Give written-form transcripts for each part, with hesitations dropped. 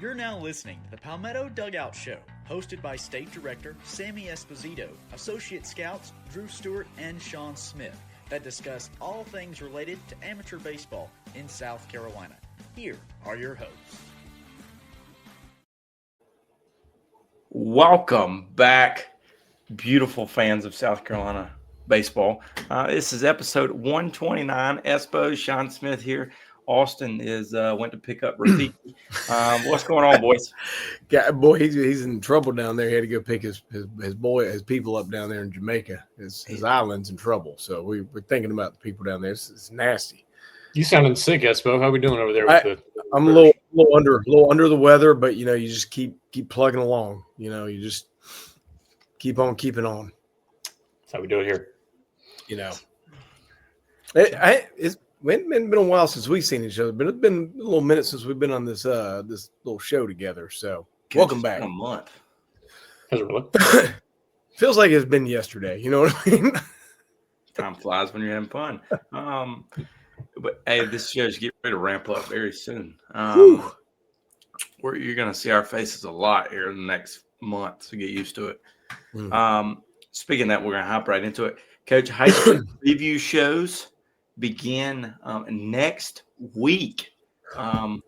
You're now listening to the Palmetto Dugout Show, hosted by State Director Sammy Esposito, Associate Scouts Drew Stewart and Sean Smith, that discuss all things related to amateur baseball in South Carolina. Here are your hosts. Welcome back, beautiful fans of South Carolina baseball. This is episode 129. Espo, Sean Smith here. Austin went to pick up Rafiki. What's going on, boys? Yeah, boy, he's in trouble down there. He had to go pick his people up down there in Jamaica. His island's in trouble. So we're thinking about the people down there. It's nasty. You sounding sick, Espo. How we doing over there? I'm a little under the weather, but you just keep plugging along. You just keep on keeping on. That's how we do it here. It's been a while since we've seen each other, but it's been a little minute since we've been on this little show together. So welcome back. A month. Has it really? Feels like it's been yesterday. You know what I mean? Time flies when you're having fun. But hey, this show's getting ready to ramp up very soon. You're going to see our faces a lot here in the next month, so get used to it. Speaking of that, we're going to hop right into it. Coach, high school preview shows begin next week. The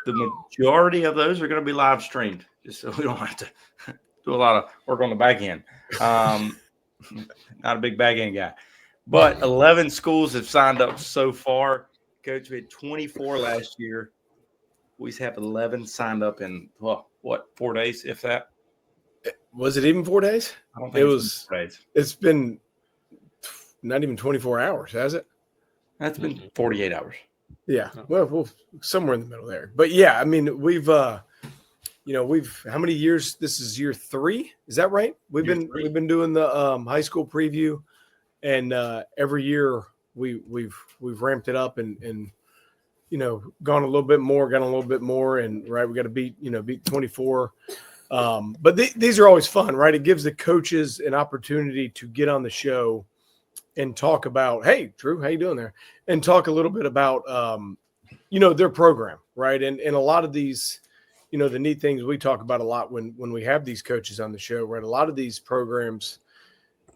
majority of those are going to be live streamed, just so we don't have to do a lot of work on the back end. Not a big back end guy. But 11 schools have signed up so far. Coach, we had 24 last year. We have 11 signed up in, 4 days, if that? Was it even 4 days? I don't think it was 4 days. It's been not even 24 hours, has it? That's been 48 hours. Yeah. Well, somewhere in the middle there. But, yeah, I mean, we've how many years? This is year 3. Is that right? We've been doing the high school preview. And every year we've ramped it up and gone a little bit more, and right, we got to beat 24. But these are always fun, right? It gives the coaches an opportunity to get on the show and talk about, hey, Drew, how you doing there? And talk a little bit about their program, right? And a lot of these, the neat things we talk about a lot when we have these coaches on the show, right? A lot of these programs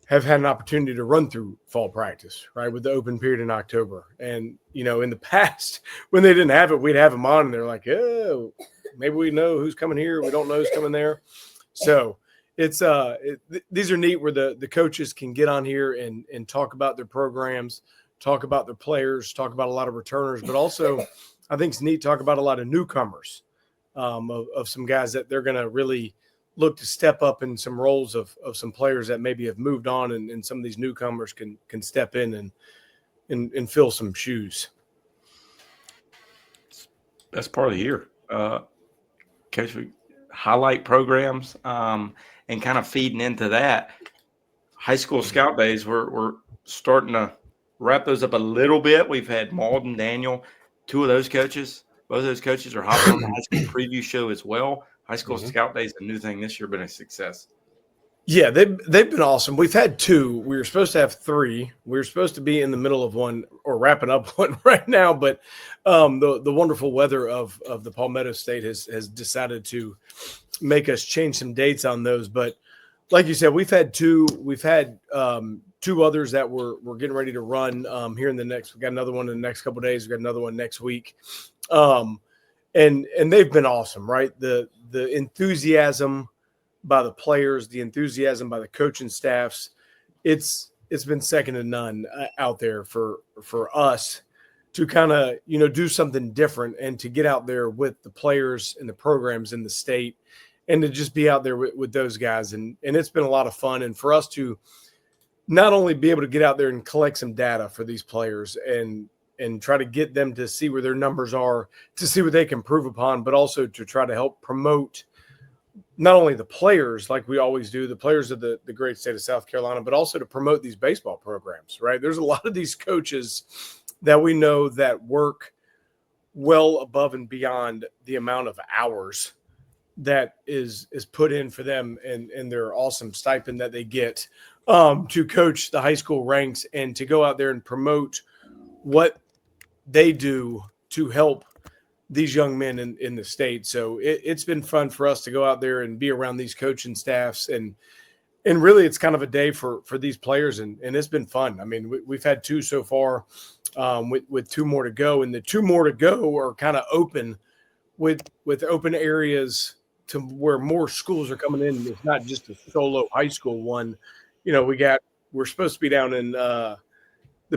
have had an opportunity to run through fall practice, right, with the open period in October. And, in the past, when they didn't have it, we'd have them on, and they're like, oh, maybe we know who's coming here. We don't know who's coming there. So it's these are neat where the coaches can get on here and talk about their programs, talk about their players, talk about a lot of returners, but also I think it's neat to talk about a lot of newcomers of some guys that they're going to really look to step up in some roles of some players that maybe have moved on, and some of these newcomers can step in and fill some shoes. That's part of the year. Coach, we highlight programs and kind of feeding into that. High school scout days, we're starting to wrap those up a little bit. We've had Malden, Daniel, 2 of those coaches. Both of those coaches are hopping on the high school preview show as well. High school scout day is a new thing this year, been a success. Yeah, they've been awesome. We've had 2. We were supposed to have 3. We were supposed to be in the middle of one or wrapping up one right now, but the wonderful weather of the Palmetto State has decided to make us change some dates on those. But like you said, we've had 2. We've had 2 others that we're getting ready to run here in the next. We got another one in the next couple of days. We got another one next week. And they've been awesome, right? The enthusiasm by the players, the enthusiasm by the coaching staffs, it's been second to none out there for us to kind of do something different and to get out there with the players and the programs in the state and to just be out there with those guys. And it's been a lot of fun. And for us to not only be able to get out there and collect some data for these players and try to get them to see where their numbers are, to see what they can improve upon, but also to try to help promote not only the players, like we always do, the players of the great state of South Carolina, but also to promote these baseball programs, right? There's a lot of these coaches that we know that work well above and beyond the amount of hours that is put in for them and their awesome stipend that they get to coach the high school ranks and to go out there and promote what they do to help these young men in the state. So it's been fun for us to go out there and be around these coaching staffs, and really it's kind of a day for these players, and it's been fun. I mean, we've had 2 so far, with 2 more to go, and the 2 more to go are kind of open with open areas to where more schools are coming in. It's not just a solo high school one. You know, we're supposed to be down in the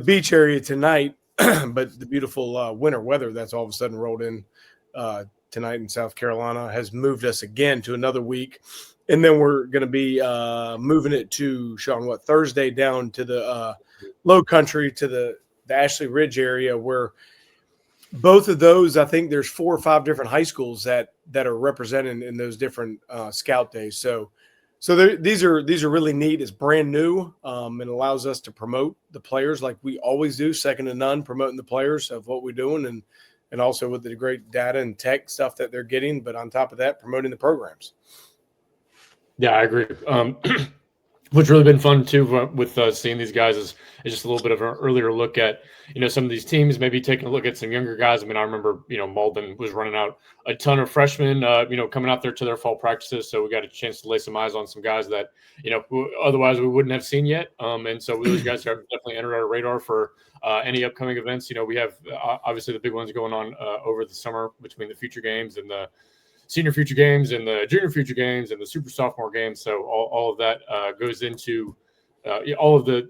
beach area tonight, but the beautiful winter weather that's all of a sudden rolled in tonight in South Carolina has moved us again to another week. And then we're going to be moving it to, Sean, Thursday down to the low country, to the Ashley Ridge area, where both of those, I think there's 4 or 5 different high schools that are represented in those different scout days. So these are really neat. It's brand new, and allows us to promote the players like we always do, second to none, promoting the players of what we're doing, and also with the great data and tech stuff that they're getting. But on top of that, promoting the programs. Yeah, I agree. What's really been fun too with seeing these guys is just a little bit of an earlier look at, some of these teams, maybe taking a look at some younger guys. I mean, I remember, Malden was running out a ton of freshmen, coming out there to their fall practices. So we got a chance to lay some eyes on some guys that, otherwise we wouldn't have seen yet. And so those guys have definitely entered our radar for any upcoming events. We have obviously the big ones going on over the summer between the future games and the senior future games and the junior future games and the super sophomore games. So all of that goes into all of the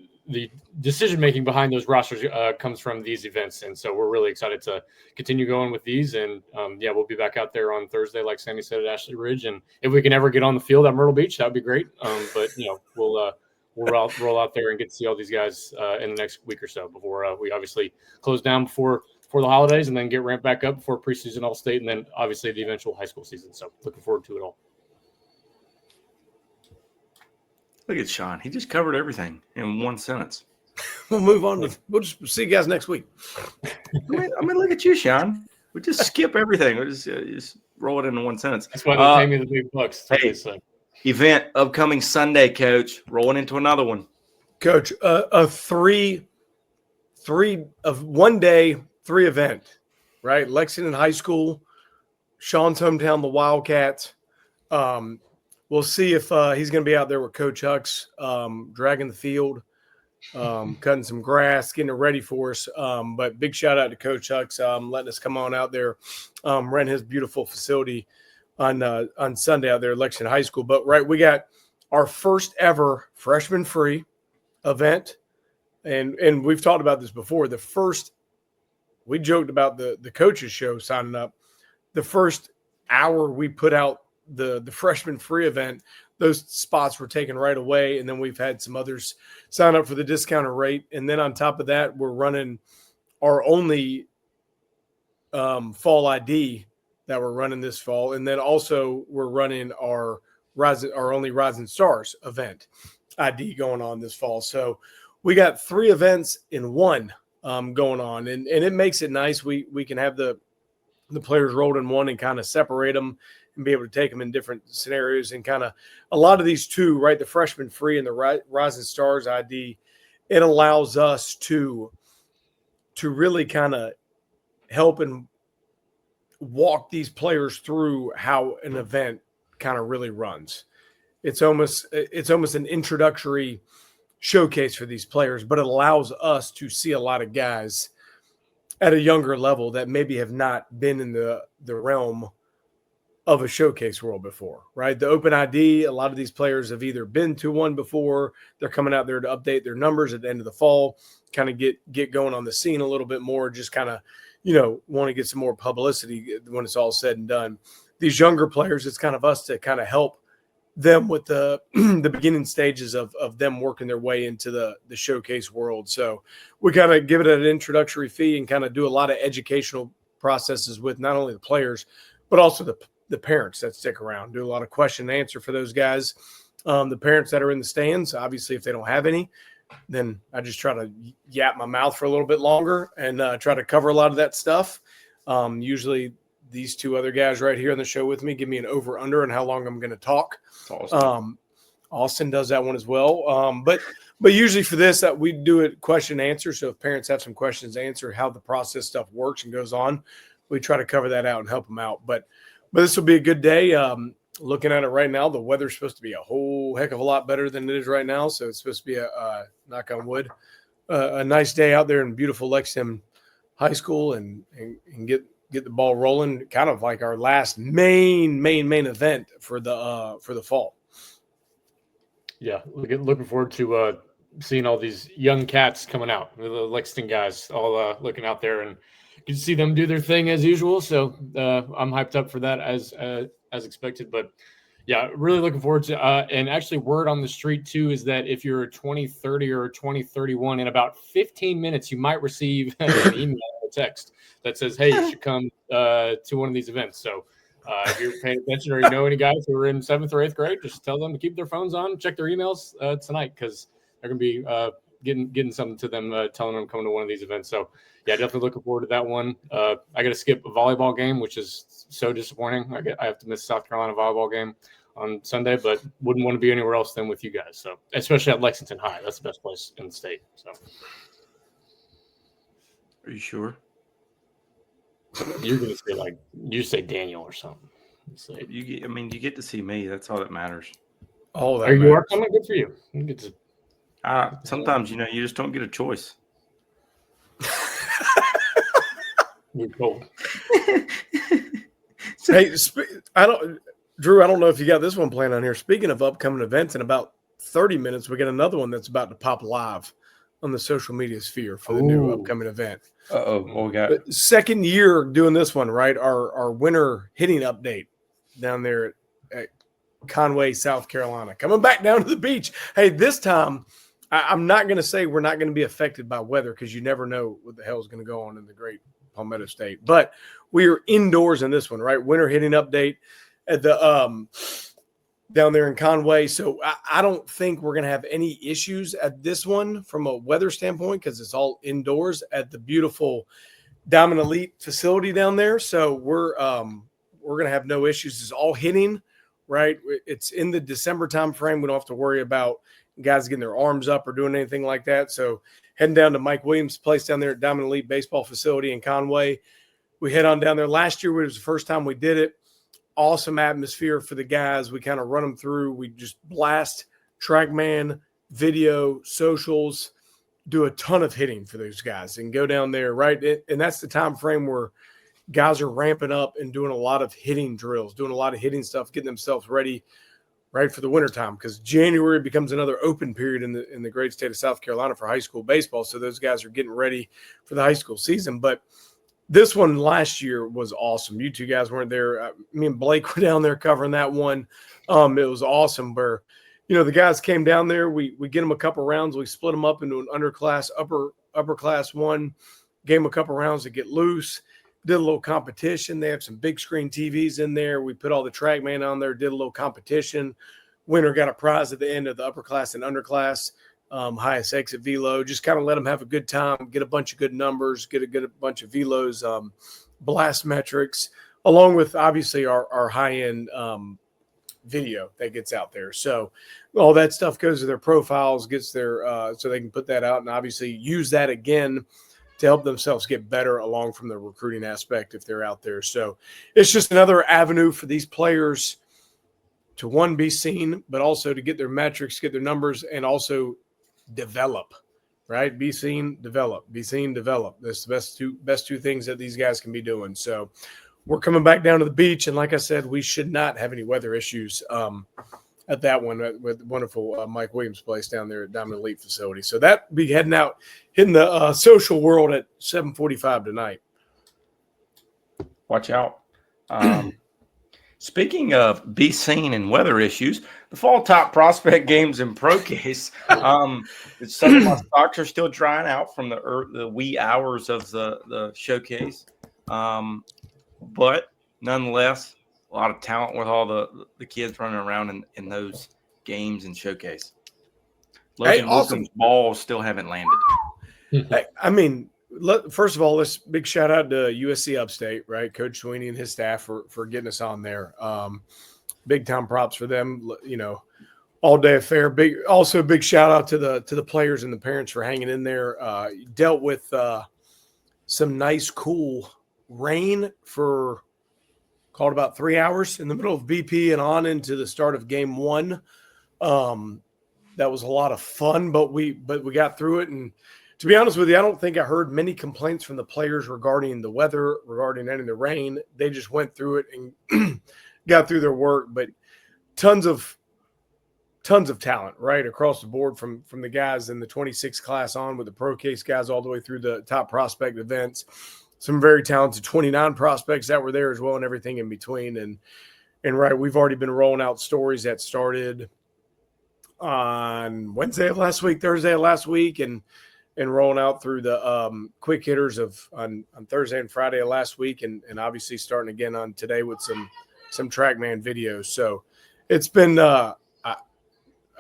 decision-making behind those rosters comes from these events. And so we're really excited to continue going with these. And we'll be back out there on Thursday, like Sammy said, at Ashley Ridge. And if we can ever get on the field at Myrtle Beach, that'd be great. But we'll roll out there and get to see all these guys in the next week or so before we obviously close down for the holidays, and then get ramped back up before preseason All-State, and then obviously the eventual high school season. So looking forward to it all. Look at Sean. He just covered everything in one sentence. We'll move on we'll just see you guys next week. I mean, look at you, Sean. We just skip everything. We just roll it into one sentence. That's why they pay me the big bucks. Hey, event upcoming Sunday, Coach. Rolling into another one. Coach, a 1 day, 3 event, right? Lexington High School, Sean's hometown, the Wildcats. We'll see if he's going to be out there with Coach Hucks, dragging the field, cutting some grass, getting it ready for us. But big shout out to Coach Hucks, letting us come on out there, rent his beautiful facility on Sunday out there at Lexington High School. But right, we got our first ever freshman free event, and we've talked about this before. We joked about the coaches show signing up. The first hour we put out the freshman free event, those spots were taken right away. And then we've had some others sign up for the discounted rate. And then on top of that, we're running our only fall ID that we're running this fall. And then also we're running our only Rising Stars event ID going on this fall. So we got 3 events in one going on, and it makes it nice. We can have the players rolled in one and kind of separate them and be able to take them in different scenarios, and kind of a lot of these too, right? The freshman free and the Rising Stars ID, it allows us to really kind of help and walk these players through how an event kind of really runs. It's almost an introductory showcase for these players, but it allows us to see a lot of guys at a younger level that maybe have not been in the realm of a showcase world before, right? The open ID, a lot of these players have either been to one before, they're coming out there to update their numbers at the end of the fall, kind of get going on the scene a little bit more, just kind of, want to get some more publicity when it's all said and done. These younger players, it's kind of us to kind of help them with the beginning stages of them working their way into the showcase world. So we kind of give it an introductory fee and kind of do a lot of educational processes with not only the players, but also the parents that stick around. Do a lot of question and answer for those guys. The parents that are in the stands, obviously, if they don't have any, then I just try to yap my mouth for a little bit longer and try to cover a lot of that stuff. Usually these 2 other guys right here on the show with me give me an over-under on how long I'm going to talk. Awesome. Austin does that one as well. But usually for this, that we do a question and answer. So if parents have some questions to answer how the process stuff works and goes on, we try to cover that out and help them out. But this will be a good day. Looking at it right now, the weather's supposed to be a whole heck of a lot better than it is right now. So it's supposed to be a knock on wood, a nice day out there in beautiful Lexington High School and get the ball rolling. Kind of like our last main event for the fall. Yeah, looking forward to seeing all these young cats coming out, the Lexington guys, all looking out there, and you can see them do their thing as usual. So I'm hyped up for that as expected. But yeah, really looking forward to. And actually, word on the street too is that if you're a 2030 or a 2031, in about 15 minutes, you might receive an email or a text that says, "Hey, you should come to one of these events." So. If you're paying attention or you know any guys who are in 7th or 8th grade, just tell them to keep their phones on, check their emails tonight, because they're going to be getting something to them, telling them to come to one of these events. So, yeah, definitely looking forward to that one. I got to skip a volleyball game, which is so disappointing. I have to miss South Carolina volleyball game on Sunday, but wouldn't want to be anywhere else than with you guys. So, especially at Lexington High. That's the best place in the state. So, Are you sure? you're going to say Daniel or something. You get to see me. That's all that matters. Oh, that you are coming. Good for you. You get to, sometimes you just don't get a choice. you're cold. Hey, Drew, I don't know if you got this one planned on here. Speaking of upcoming events, in about 30 minutes, we got another one that's about to pop live on the social media sphere for the new upcoming event. What we got? Second year doing this one, right? Our winter hitting update down there at Conway, South Carolina. Coming back down to the beach. Hey, this time, I'm not going to say we're not going to be affected by weather, because you never know what the hell is going to go on in the great Palmetto State. But we are indoors in this one, right? Winter hitting update at the down there in Conway. So I don't think we're going to have any issues at this one from a weather standpoint, because it's all indoors at the beautiful Diamond Elite facility down there. So we're going to have no issues. It's all hitting, right? It's in the December time frame. We don't have to worry about guys getting their arms up or doing anything like that. So heading down to Mike Williams' place down there at Diamond Elite Baseball Facility in Conway. We head on down there. Last year was the first time we did it. Awesome atmosphere for the guys. We kind of run them through. We just blast TrackMan, video, socials, do a ton of hitting for those guys and go down there, right? And that's the time frame where guys are ramping up and doing a lot of hitting drills, doing a lot of hitting stuff, getting themselves ready, right, for the wintertime, because January becomes another open period in the great state of South Carolina for high school baseball. So those guys are getting ready for the high school season. But this one last year was awesome. You two guys weren't there. Me and Blake were down there covering that one. It was awesome where, the guys came down there. We get them a couple rounds. We split them up into an underclass, upper class one, gave them a couple rounds to get loose, did a little competition. They have some big screen TVs in there. We put all the TrackMan on there, did a little competition. Winner got a prize at the end of the upper class and underclass. Highest exit velo, just kind of let them have a good time, get a bunch of good numbers, get a bunch of velos, blast metrics, along with obviously our high-end video that gets out there. So all that stuff goes to their profiles, gets their so they can put that out and obviously use that again to help themselves get better along from the recruiting aspect if they're out there. So it's just another avenue for these players to, one, be seen, but also to get their metrics, get their numbers, and also develop, right? Be seen, develop. Be seen, develop. That's the best two things that these guys can be doing. So we're coming back down to the beach, and like I said, we should not have any weather issues at that one with wonderful Mike Williams' place down there at Diamond Elite facility. So that be heading out, hitting the social world at 7:45 tonight. Watch out. Speaking of be seen and weather issues, the fall top prospect games in Pro Case. Some of my stocks are still drying out from the wee hours of the showcase. But nonetheless, a lot of talent with all the kids running around in those games and showcase. Logan Wilson's balls still haven't landed. First of all, let's big shout out to USC Upstate, right? Coach Sweeney and his staff for getting us on there. Big time props for them. All day affair. Big shout out to the players and the parents for hanging in there. Dealt with some nice, cool rain for called about 3 hours in the middle of BP and on into the start of game one. That was a lot of fun, but we got through it. And to be honest with you, I don't think I heard many complaints from the players regarding the weather, regarding any of the rain. They just went through it and got through their work. But tons of talent right across the board from the guys in the 26 class on, with the pro case guys all the way through the top prospect events. Some very talented 29 prospects that were there as well, and everything in between. And right, we've already been rolling out stories that started on Wednesday of last week, Thursday of last week, and rolling out through the quick hitters on Thursday and Friday of last week, and obviously starting again on today with some TrackMan videos. So it's been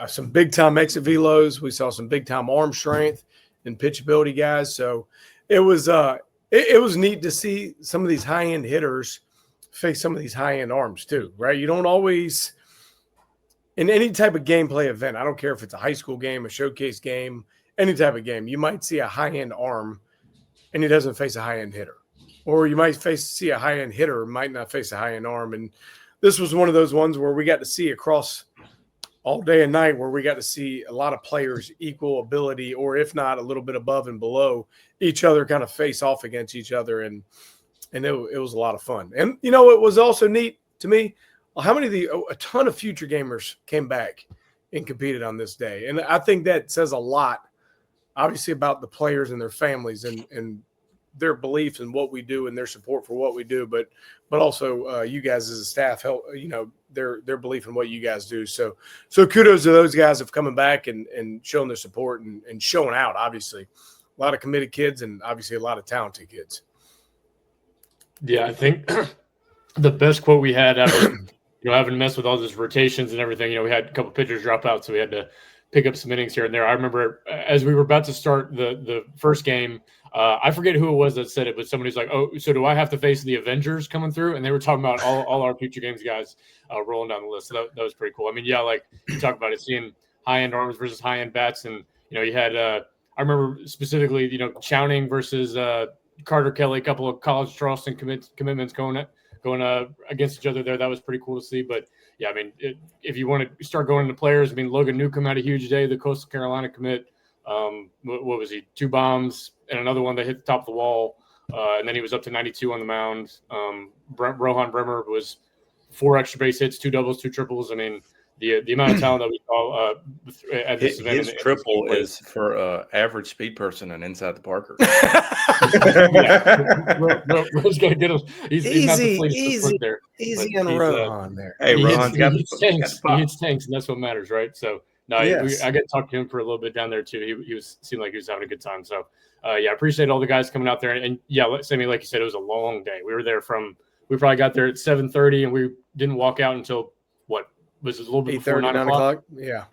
some big time exit velos. We saw some big time arm strength and pitchability guys. So it was neat to see some of these high end hitters face some of these high end arms too, right? You don't always, in any type of gameplay event, I don't care if it's a high school game, a showcase game, any type of game, you might see a high end arm and he doesn't face a high end hitter, or you might see a high end hitter might not face a high end arm. And this was one of those ones where we got to see across all day and night, where we got to see a lot of players equal ability, or if not a little bit above and below each other, kind of face off against each other. And it was a lot of fun. And, you know, it was also neat to me how many of a ton of future gamers came back and competed on this day. And I think that says a lot, obviously, about the players and their families and their beliefs in what we do and their support for what we do, but also you guys as a staff help, you know, their belief in what you guys do. So kudos to those guys of coming back and showing their support and showing out. Obviously, a lot of committed kids and obviously a lot of talented kids. Yeah, I think the best quote we had after, having messed with all those rotations and everything, we had a couple pitchers drop out, so we had to pick up some innings here and there. I remember as we were about to start the first game, I forget who it was that said it, but somebody's like, "Oh, so do I have to face the Avengers coming through?" And they were talking about all our future games guys rolling down the list. So that was pretty cool. I mean, yeah, like you talk about it, seeing high end arms versus high end bats, and you had I remember specifically Chowning versus Carter Kelly, a couple of college Charleston commitments going against each other there. That was pretty cool to see. But yeah, I mean, if you want to start going into players, I mean, Logan Newcomb had a huge day, the Coastal Carolina commit. What was he? 2 bombs and another one that hit the top of the wall. And then he was up to 92 on the mound. Rohan Bremer was 4 extra base hits, 2 doubles, 2 triples. I mean, the amount of talent that we saw at this event. His triple is for average speed person and inside the Parker. Ro's going to get him. He's not the fleetest foot there. Easy on Rohan there. Hey, Rohan's got he hits tanks, and that's what matters, right? So, no, yes. I got to talk to him for a little bit down there, too. He seemed like he was having a good time. So, I appreciate all the guys coming out there. And yeah, Sammy, like you said, it was a long day. We were there we probably got there at 7:30, and we didn't walk out until what? Was it a little bit before 9 o'clock? Yeah.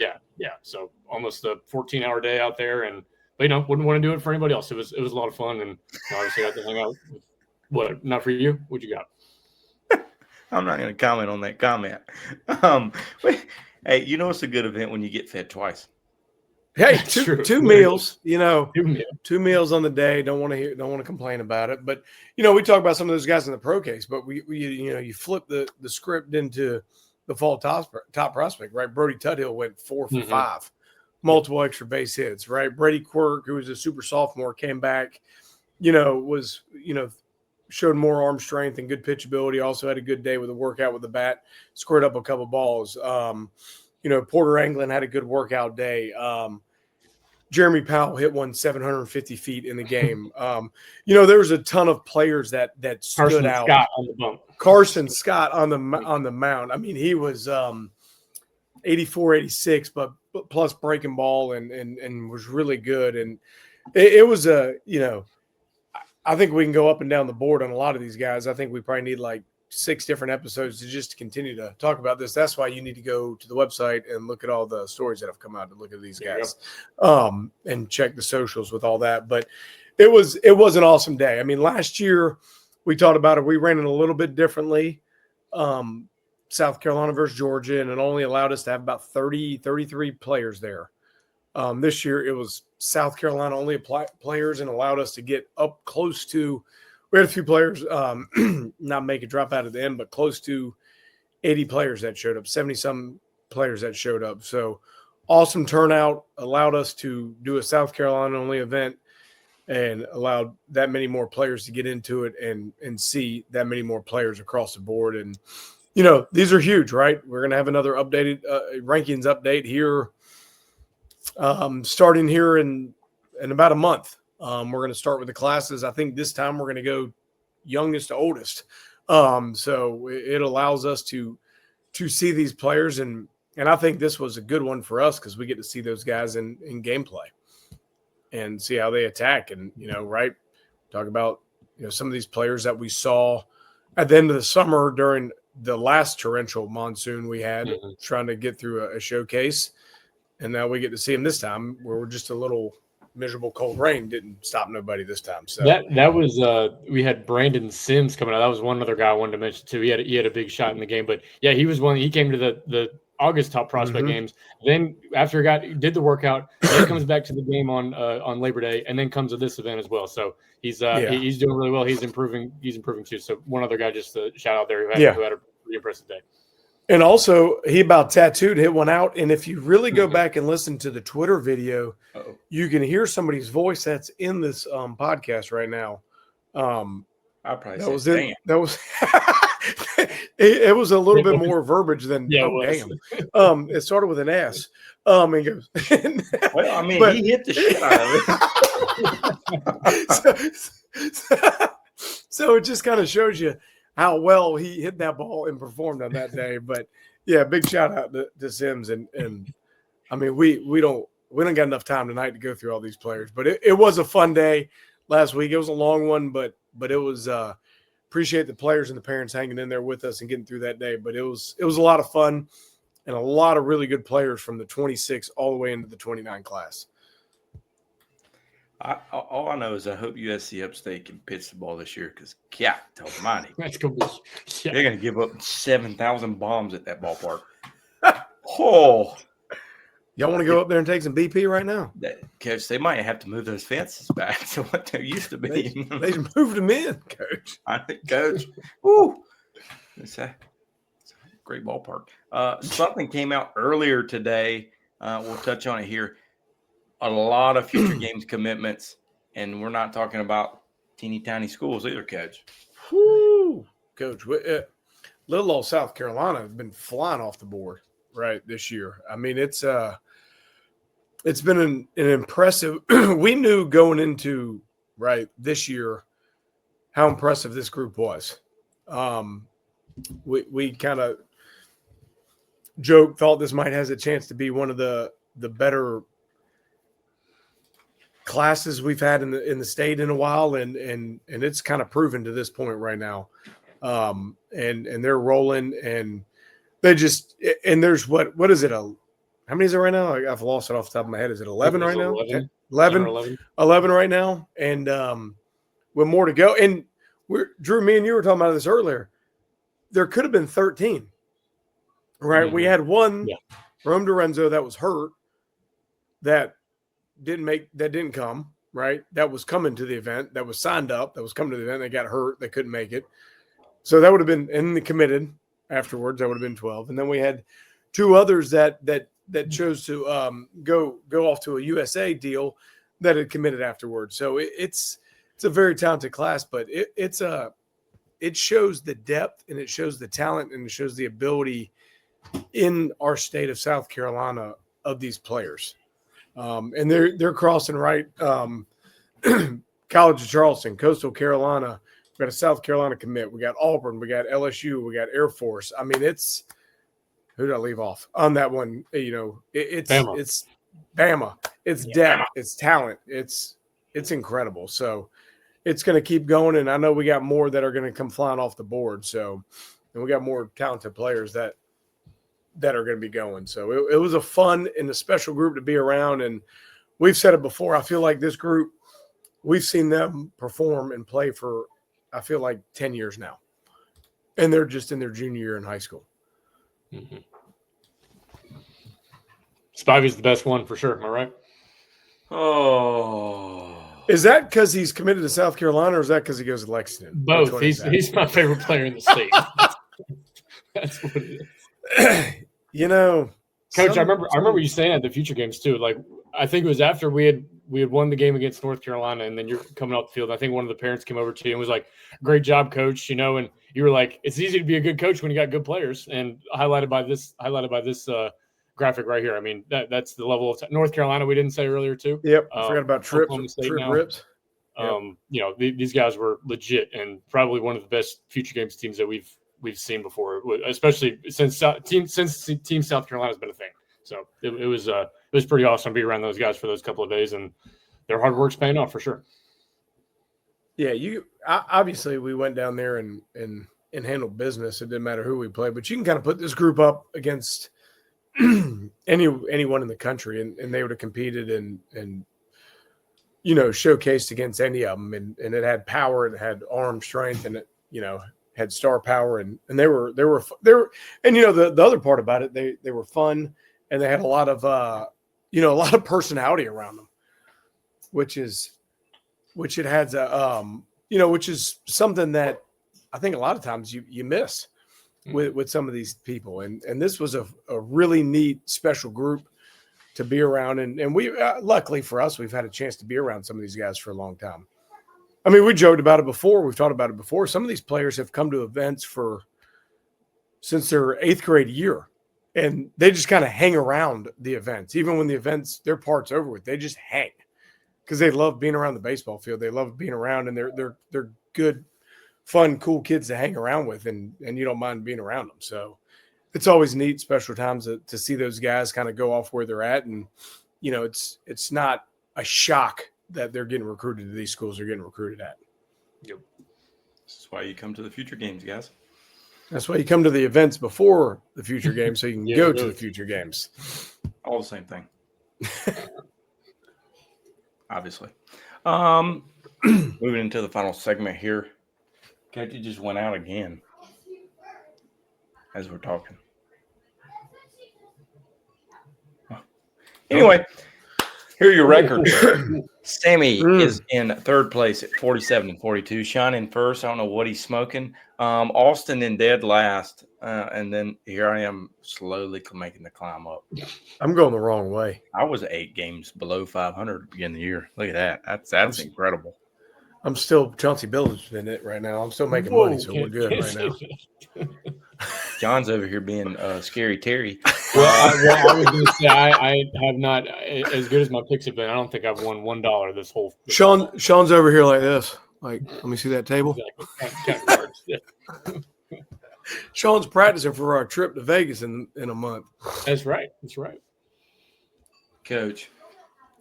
So almost a 14-hour day out there, but wouldn't want to do it for anybody else. It was a lot of fun, and obviously got to hang out. What? Not for you? What you got? I'm not going to comment on that comment. Hey, it's a good event when you get fed twice. Hey, two meals. 2 meals on the day. Don't want to complain about it. But we talk about some of those guys in the pro case, but we you flip the script into the fall top prospect, right? Brody Tuthill went 4 for 5, multiple extra base hits, right? Brady Quirk, who was a super sophomore, came back, showed more arm strength and good pitchability. Also had a good day with a workout with the bat, scored up a couple balls. Porter Anglin had a good workout day. Jeremy Powell hit one 750 feet in the game. There was a ton of players that stood Carson out. Scott on the bump. Carson Scott on the mound. I mean, he was 84, 86, but plus breaking ball and was really good. And it was I think we can go up and down the board on a lot of these guys. I think we probably need like 6 different episodes to just continue to talk about this. That's why you need to go to the website and look at all the stories that have come out to look at these guys, and check the socials with all that. But it was an awesome day. I mean, last year we talked about it. We ran it a little bit differently. South Carolina versus Georgia, and it only allowed us to have about 33 players there. This year it was South Carolina only players and allowed us to get up close to – we had a few players not make a drop out at the end, but close to 80 players that showed up, 70-some players that showed up. So awesome turnout, allowed us to do a South Carolina-only event and allowed that many more players to get into it and see that many more players across the board. And, these are huge, right? We're going to have another updated rankings update here starting here in about a month. We're going to start with the classes. I think this time we're going to go youngest to oldest. So it allows us to see these players. And I think this was a good one for us because we get to see those guys in gameplay and see how they attack. And, right, talk about, some of these players that we saw at the end of the summer during the last torrential monsoon we had trying to get through a showcase. And now we get to see them this time where we're just a little miserable cold rain didn't stop nobody this time. So that was we had Brandon Sims coming out. That was one other guy I wanted to mention too. He had a big shot in the game, but yeah, he was one. He came to the August top prospect games. Then after did the workout, then comes back to the game on Labor Day, and then comes to this event as well. So he's he's doing really well. He's improving too. So one other guy just to shout out there who had a pretty impressive day. And also, he about tattooed, hit one out. And if you really go back and listen to the Twitter video, you can hear somebody's voice that's in this podcast right now. I probably that was damn. That was it was a little bit more verbiage than damn. It started with an S. And goes. Well, I mean, he hit the shit out of it. So it just kind of shows you how well he hit that ball and performed on that day. But yeah, big shout out to Sims. And I mean, we don't got enough time tonight to go through all these players, but it was a fun day last week. It was a long one, but it was appreciate the players and the parents hanging in there with us and getting through that day. But it was a lot of fun and a lot of really good players from the 26 all the way into the 29 class. All I know is I hope USC Upstate can pitch the ball this year because, God almighty, that's gonna be, they're going to give up 7,000 bombs at that ballpark. Oh, y'all want to go up there and take some BP right now? Coach, they might have to move those fences back to what they used to be. They moved them in, Coach. I think, Coach. Woo! It's a great ballpark. Something came out earlier today. We'll touch on it here. A lot of future games commitments, and we're not talking about teeny tiny schools either, Coach. Woo, Coach. Little old South Carolina has been flying off the board right this year. I mean, it's been an impressive. We knew going into this year how impressive this group was. We kind of thought this might has a chance to be one of the better classes we've had in the state in a while, and it's kind of proven to this point right now. And they're rolling, and they just and there's what is it? How many is it right now? I've lost it off the top of my head. Is it 11 right now? 11 right now, and with more to go. And Drew, me and you were talking about this earlier. There could have been 13, right? Mm-hmm. We had one, Rome Dorenzo, that was hurt, that didn't come, right? That was coming to the event, that was signed up, that was coming to the event. They got hurt, they couldn't make it. So that would have been, and they committed afterwards. That would have been 12. And then we had two others that chose to go off to a USA deal that had committed afterwards. So it's a very talented class, but it shows the depth, and it shows the talent, and it shows the ability in our state of South Carolina of these players. And they're crossing right. College of Charleston, Coastal Carolina. We got a South Carolina commit. We got Auburn. We got LSU. We got Air Force. I mean, who did I leave off on that one? It's Bama. It's Bama. It's depth. It's talent. It's incredible. So it's going to keep going. And I know we got more that are going to come flying off the board. So, and we got more talented players that are going to be going. So it was a fun and a special group to be around. And we've said it before. I feel like this group, we've seen them perform and play for, I feel like 10 years now. And they're just in their junior year in high school. Mm-hmm. Spivey's the best one for sure. Am I right? Oh, Is that because he's committed to South Carolina, or is that because he goes to Lexington? Both. He's my favorite player in the state. That's what it is. You know, Coach, I remember you saying at the future games too. Like, I think it was after we had won the game against North Carolina, and then you're coming off the field. I think one of the parents came over to you and was like, "Great job, coach," and you were like, "It's easy to be a good coach when you got good players." And highlighted by this graphic right here. I mean, that's the level of North Carolina we didn't say earlier too. Yep, I forgot about Trip now. Rips. Yep. These guys were legit and probably one of the best future games teams that we've seen before, especially since Team South Carolina has been a thing. So it was pretty awesome to be around those guys for those couple of days, and their hard work's paying off for sure. Yeah, obviously we went down there and handled business. It didn't matter who we played, but you can kind of put this group up against anyone in the country, and they would have competed and showcased against any of them, and it had power, it had arm strength, and it had star power, and they were and the other part about it, they were fun, and they had a lot of personality around them, which is which is something that I think a lot of times you miss with some of these people, and this was a really neat special group to be around, and we luckily for us, we've had a chance to be around some of these guys for a long time. I mean, we joked about it before. We've talked about it before. Some of these players have come to events since their 8th grade year, and they just kind of hang around the events. Even when their part's over with, they just hang because they love being around the baseball field. They love being around, and they're good, fun, cool kids to hang around with, and you don't mind being around them. So it's always neat, special times to see those guys kind of go off where they're at, and it's not a shock that they're getting recruited to these schools they're getting recruited at. Yep. This is why you come to the future games, guys. That's why you come to the events before the future games so you can go to the future games. All the same thing. Obviously. Moving into the final segment here. Katie just went out again as we're talking. Anyway, here are your records. Sammy is in 3rd place at 47-42. Sean in 1st. I don't know what he's smoking. Austin in dead last. And then here I am slowly making the climb up. I'm going the wrong way. I was 8 games below 500 at the beginning of the year. Look at that. That's incredible. I'm still Chauncey Billups in it right now. I'm still making money, so we're good right now. John's over here being Scary Terry. Well, I was going to say I have not, as good as my picks have been, I don't think I've won $1 this whole. Sean's over here like this. Like, let me see that table. Exactly. Sean's practicing for our trip to Vegas in a month. That's right. Coach.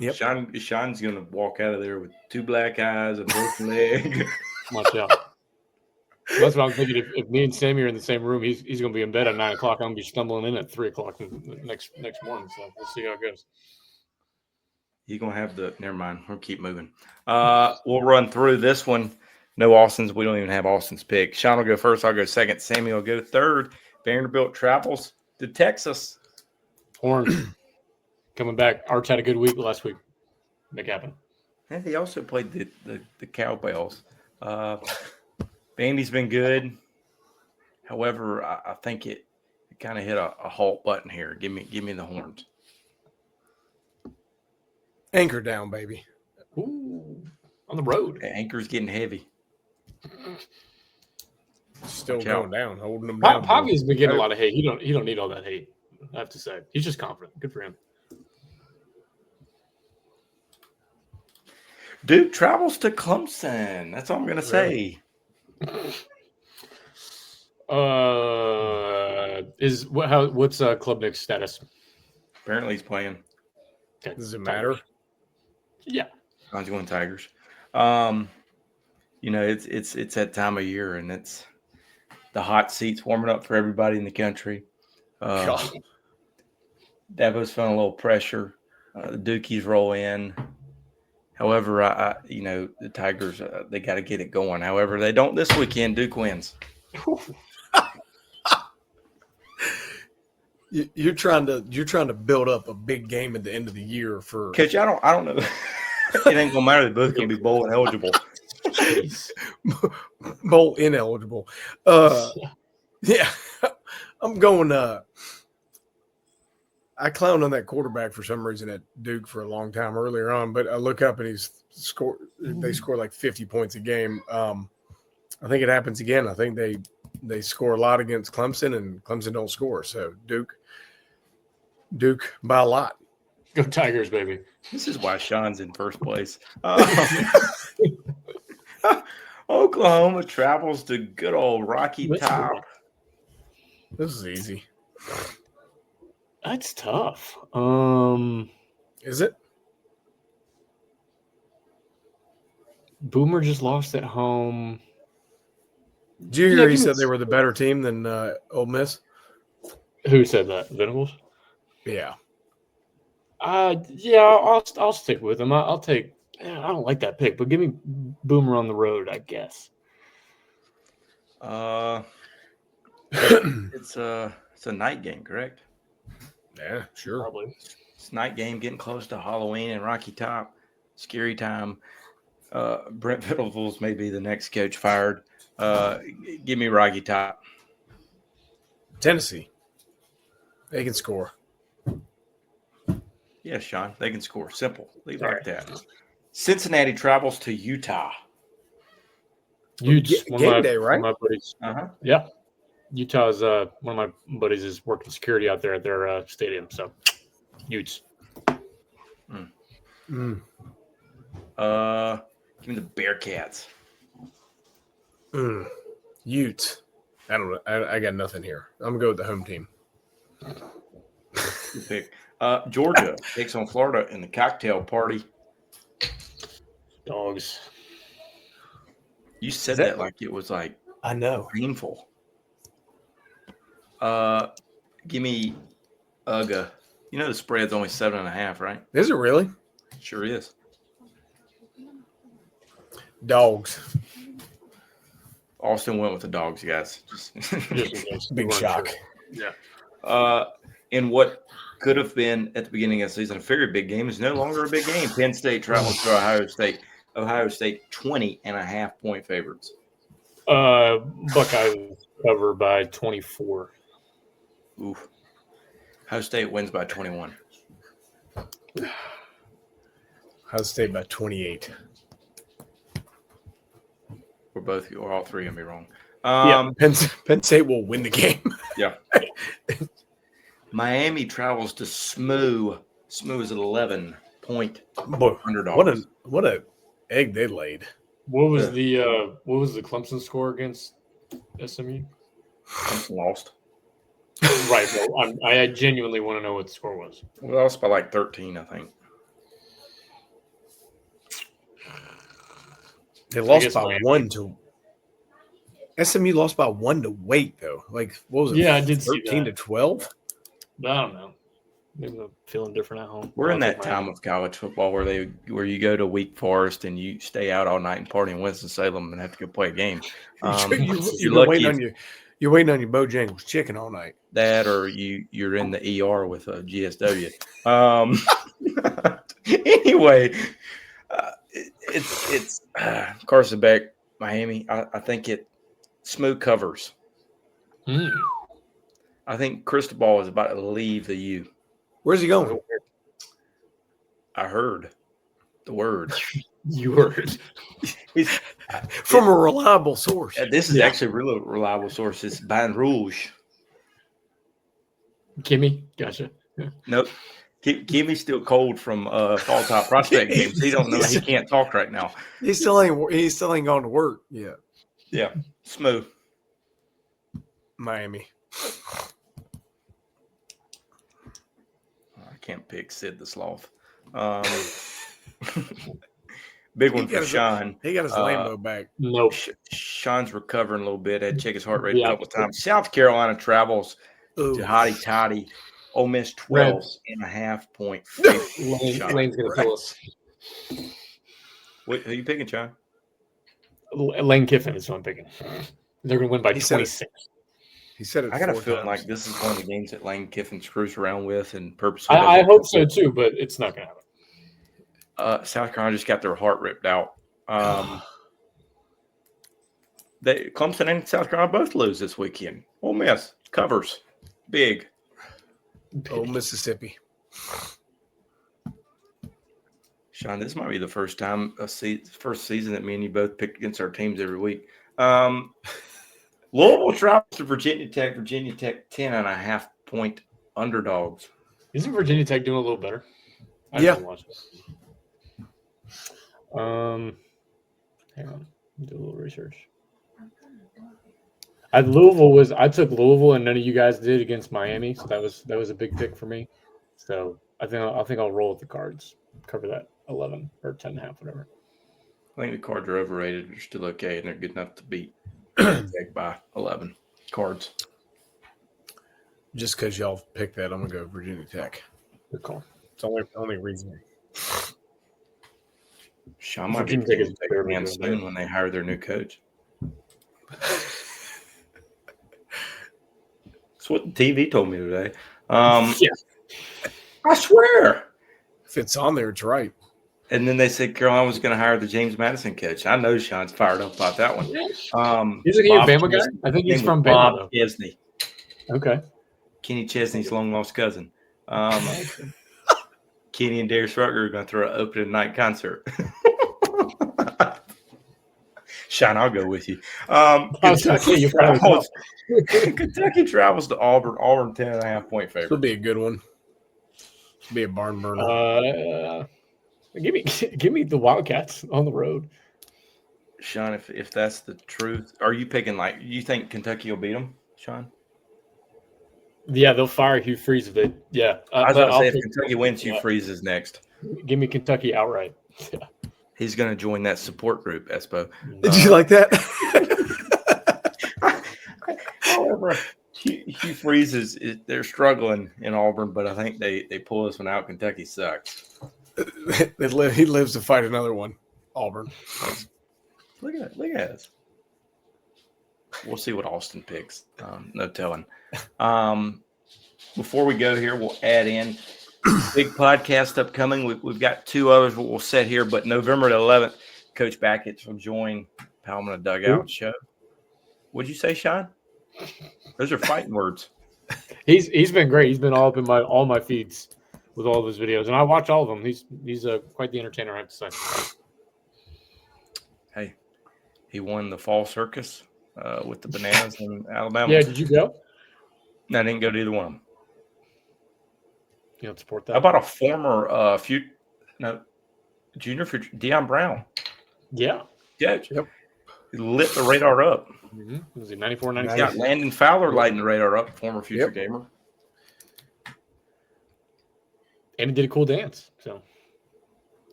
Yep. Sean's going to walk out of there with 2 black eyes, a broken leg. Watch out. That's what I'm thinking. If me and Sammy are in the same room, he's going to be in bed at 9 o'clock. I'm going to be stumbling in at 3 o'clock next morning. So we'll see how it goes. He's going to have never mind. We'll keep moving. We'll run through this one. No Austin's. We don't even have Austin's pick. Sean will go first. I'll go second. Sammy will go third. Vanderbilt travels to Texas. Horn coming back. Arch had a good week last week. Make it happen. And he also played the Cowbells. Vandy's been good. However, I think it kind of hit a halt button here. Give me the Horns. Anchor down, baby. Ooh, on the road. The anchor's getting heavy. Still going down, holding them down. Poppy's been getting a lot of hate. He don't need all that hate. I have to say, he's just confident. Good for him. Dude travels to Clemson. That's all I'm gonna say. What's Klubnik's status? Apparently he's playing. Okay. Does it matter? Yeah. I'm going Tigers. It's that time of year, and it's the hot seats warming up for everybody in the country. Davo's feeling a little pressure. The Dukies roll in. However, the Tigers, they got to get it going. However, they don't this weekend. Duke wins. You're trying to build up a big game at the end of the year for Coach. I don't know. It ain't gonna matter. They're both gonna be bowl eligible. Jeez. Bowl ineligible. Yeah, I'm going. I clowned on that quarterback for some reason at Duke for a long time earlier on, but I look up and they score like 50 points a game. I think it happens again. I think they score a lot against Clemson, and Clemson don't score. So Duke by a lot. Go Tigers, baby. This is why Sean's in first place. Oklahoma travels to good old Rocky Top. This is easy. That's tough. Is it? Boomer just lost at home. Did you hear he said they were the better team than Ole Miss? Who said that? Venables? Yeah. Yeah, I'll stick with him. I'll take. I don't like that pick, but give me Boomer on the road, I guess. It's a night game, correct? Yeah, sure. Probably. It's night game, getting close to Halloween and Rocky Top. Scary time. Brent Venables may be the next coach fired. Give me Rocky Top. Tennessee. They can score. Yeah, Sean, they can score. Simple. Leave it like that. Cincinnati travels to Utah. Game day, right? One of my buddies. Uh-huh. Yeah. Utah's one of my buddies is working security out there at their stadium. So, Utes. Give me the Bearcats. Utes. I don't know. I got nothing here. I'm going to go with the home team. Good pick. Georgia takes on Florida in the cocktail party. Dogs. You said that like it was like I know. painful. Give me UGA. You know the spread's only 7.5, right? Is it really? Sure is. Dogs. Austin went with the dogs, guys. Big shock. Yeah. In what could have been at the beginning of the season a very big game is no longer a big game. Penn State travels to Ohio State. Ohio State 20.5-point favorites. Buckeyes cover by 24. Oof. Ohio State wins by 21. Ohio State by 28. We're all three gonna be wrong. Penn State will win the game. Yeah. Miami travels to SMU. SMU is at 11-point underdog. What a egg they laid. What was the Clemson score against SMU? Lost. Right. Well, I genuinely want to know what the score was. We lost by like 13, I think. They lost by 1 to SMU lost by 1 to Wait though. Like what was it? Yeah, I did see 13 to 12. I don't know. Maybe I'm feeling different at home. We're in that time of college football where you go to Wake Forest and you stay out all night and party in Winston-Salem and have to go play a game. You're waiting on your Bojangles chicken all night. That or you're in the ER with a GSW. Anyway, it's Carson Beck, Miami. I think it smooth covers. I think Cristobal is about to leave the U. Where's he going? I heard the word. You heard. From a reliable source. This is actually a really reliable source. It's Baton Rouge. Kimmy, gotcha. Yeah. Nope. Kimmy's still cold from fall top prospect games. He don't know. He can't talk right now. He still ain't gone to work yet. Yeah, smooth. Miami. I can't pick Sid the Sloth. Big one for Sean. He got his Lambo back. Nope. Sean's recovering a little bit. Had to check his heart rate a couple of times. South Carolina travels to Hottie Toddy. Ole Miss 12.5-point favorite. Lane's going to kill us. Who are you picking, Sean? Lane Kiffin is who I'm picking. They're going to win by 26. He said it. I got a feeling like this is one of the games that Lane Kiffin screws around with and purposely. I hope so too, but it's not going to South Carolina just got their heart ripped out. Clemson and South Carolina both lose this weekend. Ole Miss covers big. Oh, Mississippi. Sean, this might be the first time first season that me and you both picked against our teams every week. Louisville travels to Virginia Tech. Virginia Tech 10.5-point underdogs. Isn't Virginia Tech doing a little better? I Yeah. haven't watched it. Hang on, do a little research. I took Louisville and none of you guys did against Miami, so that was a big pick for me. So I think I'll roll with the Cards, cover that 11 or 10.5, whatever. I think the Cards are overrated. They're still okay, and they're good enough to beat Tech by 11. Cards. Just because y'all picked that, I'm gonna go Virginia Tech. Good call. It's only reason. Sean might be Virginia Tech taking is a barely man doing soon that. when they hire their new coach. That's what the TV told me today. Yeah. I swear. If it's on there, it's right. And then they said Carolina was going to hire the James Madison coach. I know Sean's fired up about that one. Isn't he a Bob Bama guy? Chesney. I think he's Name from was Bob Bama, Chesney. though. Okay. Kenny Chesney's long lost cousin. Kenny and Darius Rucker are going to throw an opening night concert. Sean, I'll go with you. Kentucky travels to Auburn. Auburn 10.5-point favorite. It'll be a good one. It'll be a barn burner. Give me the Wildcats on the road. Sean, if that's the truth, are you picking you think Kentucky will beat them, Sean? Yeah, they'll fire Hugh Freeze if they. Yeah, I was but about to say I'll if Kentucky wins, Hugh Freeze is next. give me Kentucky outright. Yeah. He's going to join that support group, Espo. Did you like that? However, Hugh Freeze they're struggling in Auburn, but I think they pull this one out. Kentucky sucks. He lives to fight another one. Auburn. Look at this. We'll see what Austin picks. No telling. Before we go here, we'll add in big podcast upcoming. We've got two others we'll set here, but November the 11th, Coach Backett will join Palmetto Dugout Show. What'd you say, Sean? Those are fighting words. He's been great. He's been all up in all my feeds with all of his videos, and I watch all of them. He's quite the entertainer, I have to say. Hey, he won the fall circus with the bananas in Alabama. Yeah, did you go? No, I didn't go to either one of them. You don't support that? How about a former junior for Deion Brown? Yeah. Yeah. Yep. He lit the radar up. Mm-hmm. Was he 94, 96? Got Landon Fowler lighting the radar up, former future gamer. And he did a cool dance. So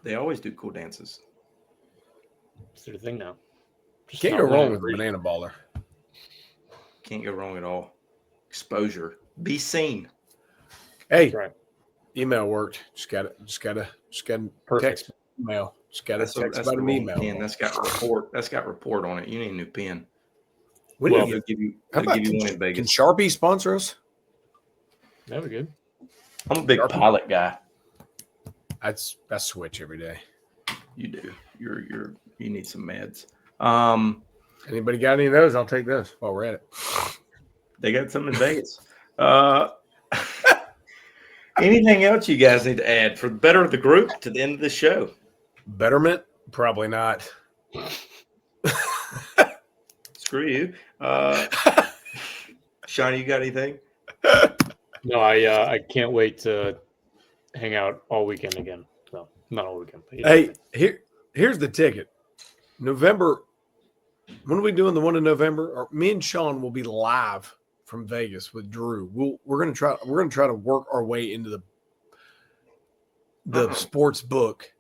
they always do cool dances. It's their thing now. Just can't go wrong with banana baller. Can't go wrong at all. Exposure. Be seen. Hey, right. Email worked. Just got to text email. Just got to text about an email. Pen. That's got report. That's got report on it. You need a new pen. They'll give you one in Vegas. Can Sharpie sponsor us? That'd be good. I'm a big Pilot guy. I switch every day. You do. You need some meds. Anybody got any of those? I'll take those while we're at it. They got some in Vegas. Anything else you guys need to add for the better of the group to the end of the show? Betterment? Probably not. Screw you. Shawnee, you got anything? No, I can't wait to hang out all weekend again. No, not all weekend. But hey, here's the ticket. November. When are we doing the one in November? Me and Sean will be live from Vegas with Drew. We're gonna try to work our way into the sports book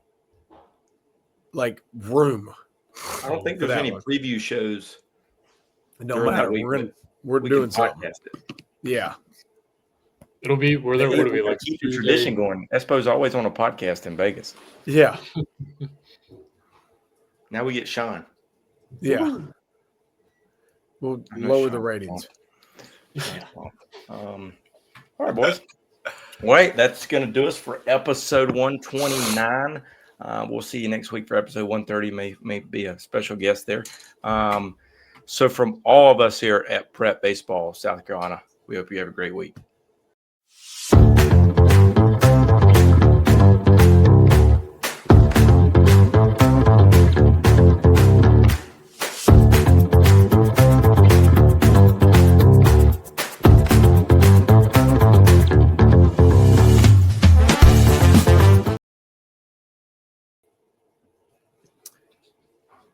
room. I don't think there's any preview shows. It don't matter. We're doing something. Yeah. It'll be where there would be keep the tradition going. Espo's always on a podcast in Vegas. Yeah. Now we get Sean. Yeah. We'll lower the ratings. Yeah. All right, boys. Wait, that's going to do us for episode 129 We'll see you next week for episode 130. May be a special guest there. So from all of us here at Prep Baseball, South Carolina, we hope you have a great week.